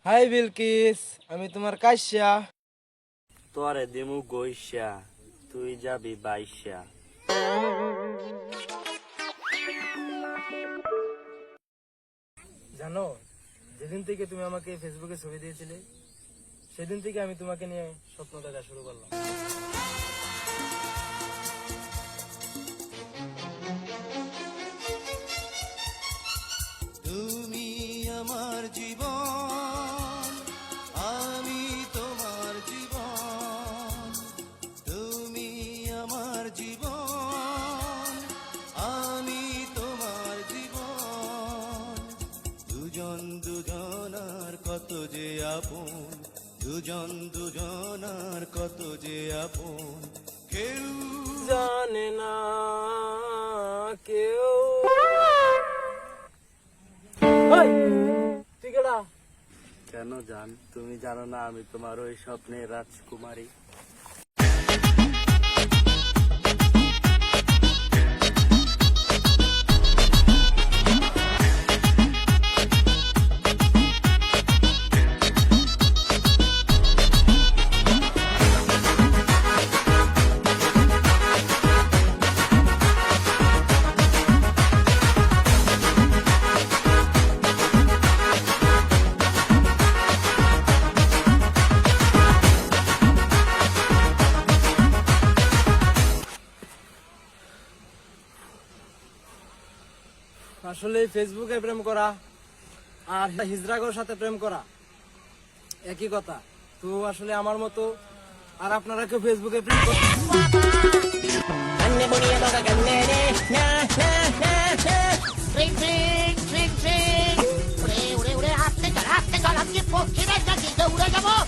High Bilkis, আমি তোমার কাশ্যা। তোরে দিমু গইসা, তুই যাবি বাইসা। জানো, যেদিন থেকে তুমি আমাকে ফেসবুকে ছবি দিয়েছিলে সেদিন থেকে আমি তোমাকে নিয়ে স্বপ্ন দেখা শুরু করলাম। তুমি আমার জীবন, আমি তোমার জীবন। তুমি আমার জীবন, আমি তোমার জীবন। দুজন দুজনার কত যে আপন, দুজন দুজনার কত যে আপন। কেউ জানে না কেউ। তুই কেডা? কেন জান, তুমি জানো না আমি তোমার ওই স্বপ্নের রাজকুমারী। আসলে ফেসবুকে প্রেম করা আর হিজরাগর সাথে প্রেম করা একই কথা। তো আসলে আমার মতো আর আপনারা কেউ ফেসবুকে প্রেম করেন? Ring, ring, ring, ring. Ure, ure, ure, haste chal, aapke pokhe mein jagi, ure jabo.